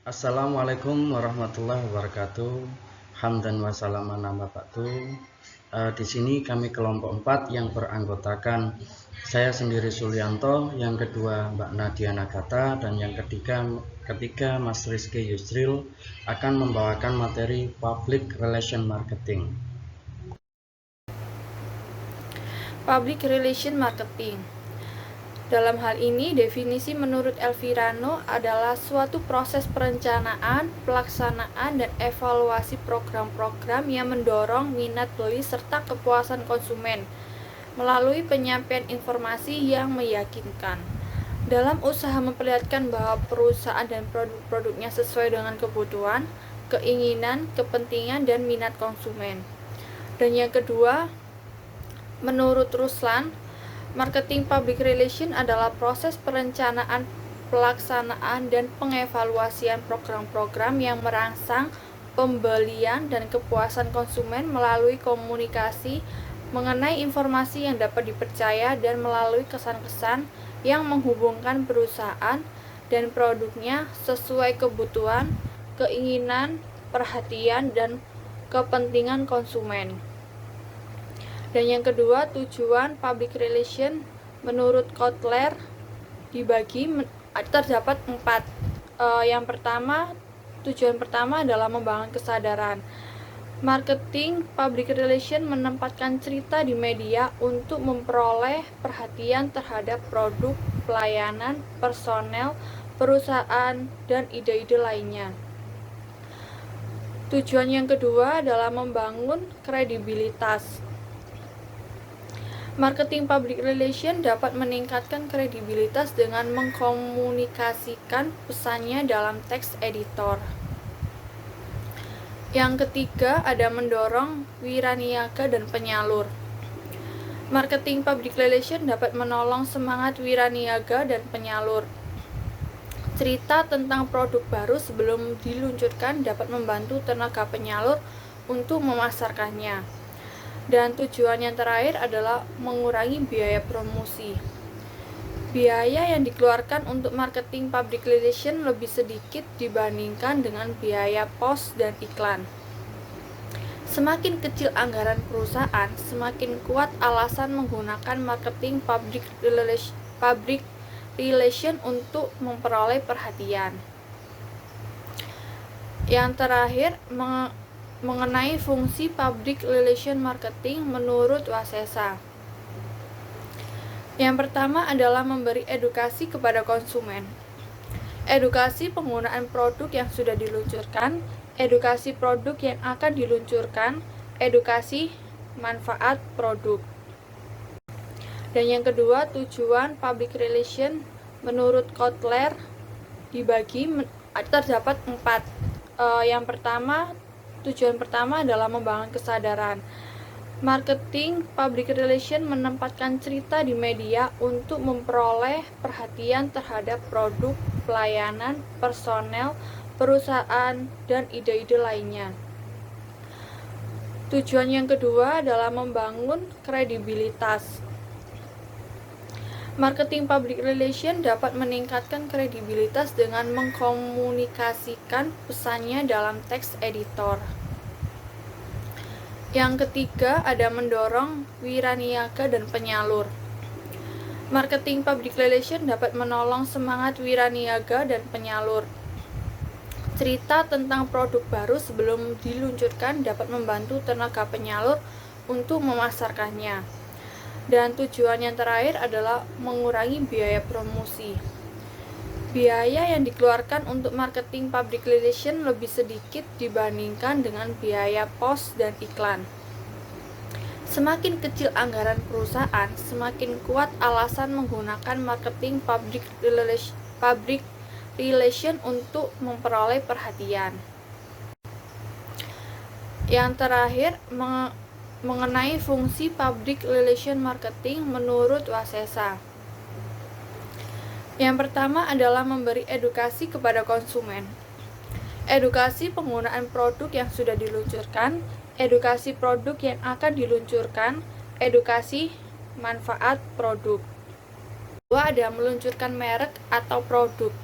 Assalamualaikum warahmatullahi wabarakatuh. Hamdan wa salaman amma ba'du. Di sini kami kelompok 4 yang beranggotakan saya sendiri Sulianto, yang kedua Mbak Nadia Nagata, dan yang ketiga Mas Rizky Yusril akan membawakan materi Public Relation Marketing. Public Relation Marketing. Dalam hal ini, definisi menurut Elvirano adalah suatu proses perencanaan, pelaksanaan, dan evaluasi program-program yang mendorong minat beli serta kepuasan konsumen melalui penyampaian informasi yang meyakinkan. Dalam usaha memperlihatkan bahwa perusahaan dan produk-produknya sesuai dengan kebutuhan, keinginan, kepentingan, dan minat konsumen. Dan yang kedua, menurut Ruslan, marketing public relation adalah proses perencanaan, pelaksanaan, dan pengevaluasian program-program yang merangsang pembelian dan kepuasan konsumen melalui komunikasi mengenai informasi yang dapat dipercaya dan melalui kesan-kesan yang menghubungkan perusahaan dan produknya sesuai kebutuhan, keinginan, perhatian, dan kepentingan konsumen. Dan yang kedua, tujuan public relation menurut Kotler terdapat 4. Yang pertama, tujuan pertama adalah membangun kesadaran. Marketing public relation menempatkan cerita di media untuk memperoleh perhatian terhadap produk, pelayanan, personel, perusahaan, dan ide-ide lainnya. Tujuan yang kedua adalah membangun kredibilitas. Marketing public relation dapat meningkatkan kredibilitas dengan mengkomunikasikan pesannya dalam teks editor. Yang ketiga, ada mendorong wiraniaga dan penyalur. Marketing public relation dapat menolong semangat wiraniaga dan penyalur. Cerita tentang produk baru sebelum diluncurkan dapat membantu tenaga penyalur untuk memasarkannya. Dan tujuan yang terakhir adalah mengurangi biaya promosi. Biaya yang dikeluarkan untuk marketing public relation lebih sedikit dibandingkan dengan biaya pos dan iklan. Semakin kecil anggaran perusahaan, semakin kuat alasan menggunakan marketing public relation untuk memperoleh perhatian. Yang terakhir, mengenai fungsi public relation marketing menurut Wasesa. Yang pertama adalah memberi edukasi kepada konsumen. Edukasi penggunaan produk yang sudah diluncurkan, edukasi produk yang akan diluncurkan, edukasi manfaat produk. Dan yang kedua, tujuan public relation menurut Kotler terdapat 4. Yang pertama, tujuan pertama adalah membangun kesadaran. Marketing public relation menempatkan cerita di media untuk memperoleh perhatian terhadap produk, pelayanan, personel, perusahaan, dan ide-ide lainnya. Tujuan yang kedua adalah membangun kredibilitas. Marketing public relation dapat meningkatkan kredibilitas dengan mengkomunikasikan pesannya dalam teks editor. Yang ketiga, ada mendorong wiraniaga dan penyalur. Marketing public relation dapat menolong semangat wiraniaga dan penyalur. Cerita tentang produk baru sebelum diluncurkan dapat membantu tenaga penyalur untuk memasarkannya. Dan tujuan yang terakhir adalah mengurangi biaya promosi. Biaya yang dikeluarkan untuk marketing public relation lebih sedikit dibandingkan dengan biaya pos dan iklan. Semakin kecil anggaran perusahaan, semakin kuat alasan menggunakan marketing public relation untuk memperoleh perhatian. Yang terakhir, mengenai fungsi public relation marketing menurut Wasesa. Yang pertama adalah memberi edukasi kepada konsumen. Edukasi penggunaan produk yang sudah diluncurkan, edukasi produk yang akan diluncurkan, edukasi manfaat produk. Kedua, ada meluncurkan merek atau produk.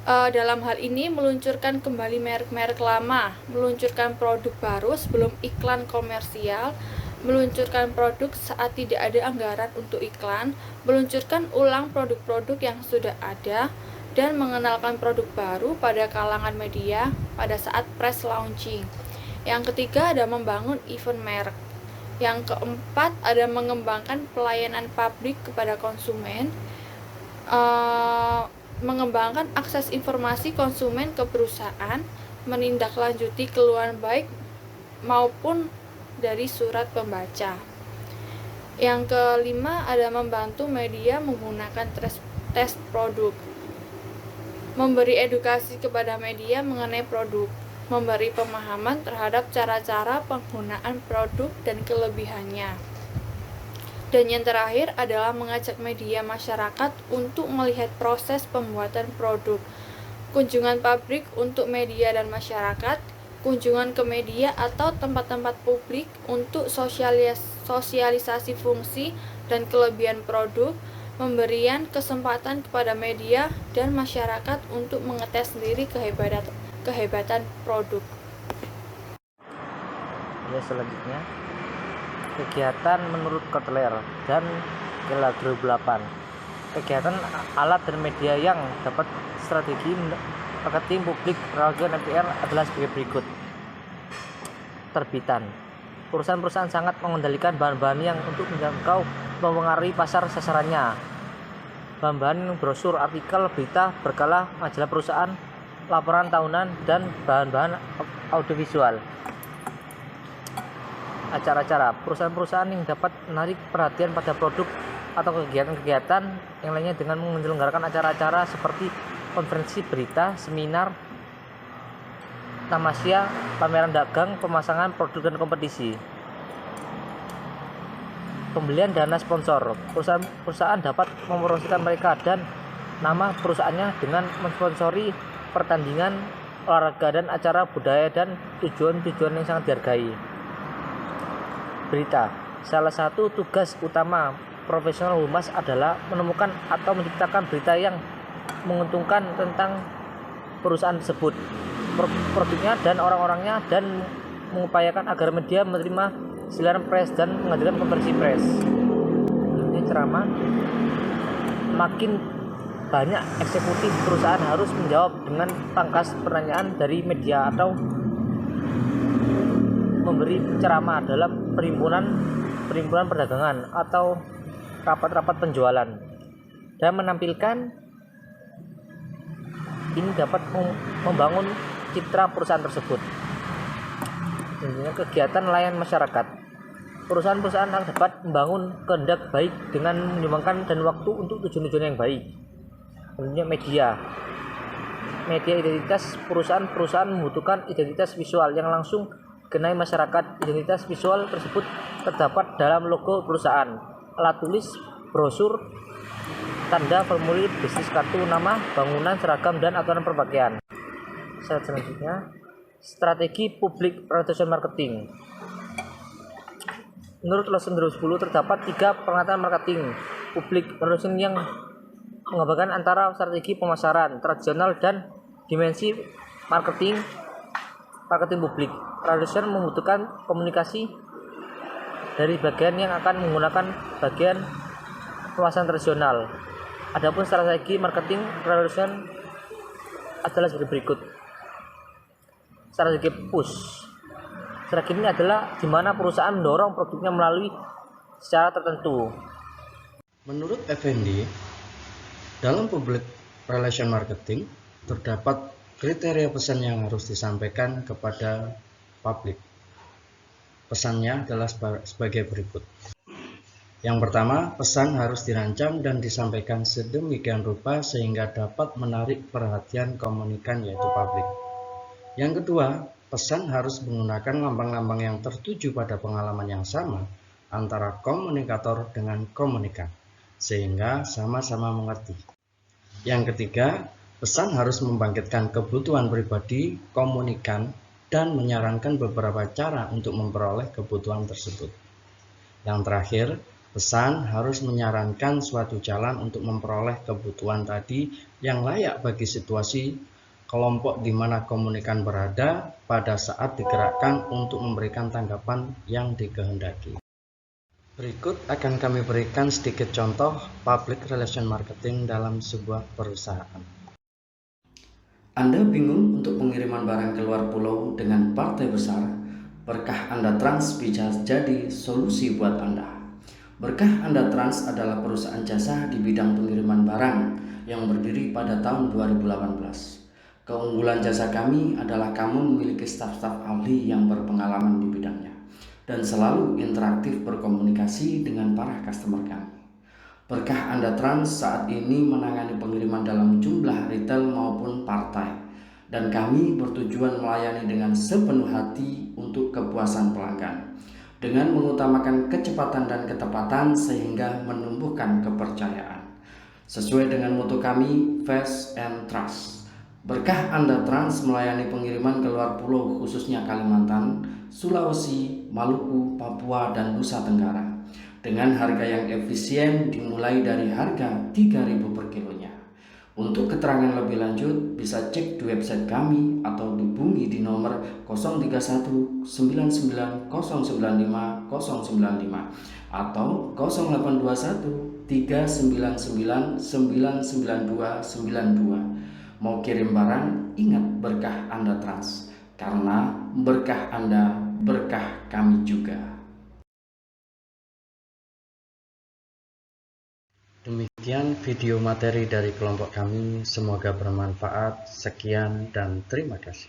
Dalam hal ini meluncurkan kembali merek-merek lama, meluncurkan produk baru sebelum iklan komersial, meluncurkan produk saat tidak ada anggaran untuk iklan, meluncurkan ulang produk-produk yang sudah ada, dan mengenalkan produk baru pada kalangan media pada saat press launching. Yang ketiga ada membangun event merek. Yang keempat ada mengembangkan pelayanan publik kepada konsumen, mengembangkan akses informasi konsumen ke perusahaan, menindaklanjuti keluhan baik maupun dari surat pembaca. Yang kelima ada membantu media menggunakan tes produk, memberi edukasi kepada media mengenai produk, memberi pemahaman terhadap cara-cara penggunaan produk dan kelebihannya. Dan yang terakhir adalah mengajak media masyarakat untuk melihat proses pembuatan produk, kunjungan pabrik untuk media dan masyarakat, kunjungan ke media atau tempat-tempat publik untuk sosialisasi fungsi dan kelebihan produk, pemberian kesempatan kepada media dan masyarakat untuk mengetes sendiri kehebatan produk. Ya, selanjutnya kegiatan menurut Kotler dan Keller 2008. Kegiatan alat dan media yang dapat strategi marketing publik perwakilan MPR adalah sebagai berikut. Terbitan. Perusahaan-perusahaan sangat mengendalikan bahan-bahan yang untuk menjangkau mempengaruhi pasar sasarannya. Bahan-bahan brosur, artikel, berita, berkala, majalah perusahaan, laporan tahunan, dan bahan-bahan audiovisual. Acara-acara. Perusahaan-perusahaan yang dapat menarik perhatian pada produk atau kegiatan-kegiatan yang lainnya dengan menyelenggarakan acara-acara seperti konferensi berita, seminar, tamasya, pameran dagang, pemasangan produk dan kompetisi. Pembelian dana sponsor. Perusahaan dapat mempromosikan mereka dan nama perusahaannya dengan mensponsori pertandingan olahraga dan acara budaya dan tujuan-tujuan yang sangat dihargai. Berita. Salah satu tugas utama profesional humas adalah menemukan atau menciptakan berita yang menguntungkan tentang perusahaan tersebut, produknya dan orang-orangnya, dan mengupayakan agar media menerima siaran pers dan menghadirkan konferensi pers. Ini ceramah. Makin banyak eksekutif perusahaan harus menjawab dengan pangkas pertanyaan dari media atau memberi ceramah dalam perhimpunan perdagangan atau rapat-rapat penjualan, dan menampilkan ini dapat membangun citra perusahaan tersebut. Kegiatan layan masyarakat. Perusahaan-perusahaan dapat membangun kehendak baik dengan menyumbangkan dan waktu untuk tujuan-tujuan yang baik. Tentunya media identitas. Perusahaan-perusahaan membutuhkan identitas visual yang langsung dikenai masyarakat. Identitas visual tersebut terdapat dalam logo perusahaan, alat tulis, brosur, tanda, formulir bisnis, kartu, nama, bangunan, seragam, dan aturan berpakaian. Selanjutnya, strategi public relation marketing. Menurut Lawson 2010 terdapat 3 pengetahuan marketing public relation yang menggabungkan antara strategi pemasaran tradisional dan dimensi marketing publik. Relation membutuhkan komunikasi dari bagian yang akan menggunakan bagian pemasaran tradisional. Adapun strategi marketing relation adalah sebagai berikut. Strategi push. Strategi ini adalah di mana perusahaan mendorong produknya melalui secara tertentu. Menurut Effendi, dalam public relation marketing terdapat kriteria pesan yang harus disampaikan kepada publik. Pesannya adalah sebagai berikut. Yang pertama, pesan harus dirancang dan disampaikan sedemikian rupa sehingga dapat menarik perhatian komunikan, yaitu publik. Yang kedua, pesan harus menggunakan lambang-lambang yang tertuju pada pengalaman yang sama antara komunikator dengan komunikan, sehingga sama-sama mengerti. Yang ketiga, pesan harus membangkitkan kebutuhan pribadi komunikan dan menyarankan beberapa cara untuk memperoleh kebutuhan tersebut. Yang terakhir, Pesan harus menyarankan suatu jalan untuk memperoleh kebutuhan tadi yang layak bagi situasi kelompok di mana komunikan berada pada saat digerakkan untuk memberikan tanggapan yang dikehendaki. Berikut akan kami berikan sedikit contoh public relation marketing dalam sebuah perusahaan. Anda bingung untuk pengiriman barang keluar pulau dengan partai besar? Berkah Anda Trans bisa jadi solusi buat Anda. Berkah Anda Trans adalah perusahaan jasa di bidang pengiriman barang yang berdiri pada tahun 2018. Keunggulan jasa kami adalah kamu memiliki staf-staf ahli yang berpengalaman di bidangnya dan selalu interaktif berkomunikasi dengan para customer kami. Berkah Anda Trans saat ini menangani pengiriman dalam jumlah retail maupun partai, dan kami bertujuan melayani dengan sepenuh hati untuk kepuasan pelanggan, dengan mengutamakan kecepatan dan ketepatan sehingga menumbuhkan kepercayaan. Sesuai dengan mutu kami, Fast and Trust. Berkah Anda Trans melayani pengiriman keluar pulau khususnya Kalimantan, Sulawesi, Maluku, Papua, dan Nusa Tenggara dengan harga yang efisien dimulai dari harga 3.000 per kilonya. Untuk keterangan lebih lanjut bisa cek di website kami atau dihubungi di nomor 031 99 095 095 atau 0821 399 992 92. Mau kirim barang, ingat berkah Anda Trans, karena berkah Anda, berkah kami juga. Demikian video materi dari kelompok kami, semoga bermanfaat. Sekian dan terima kasih.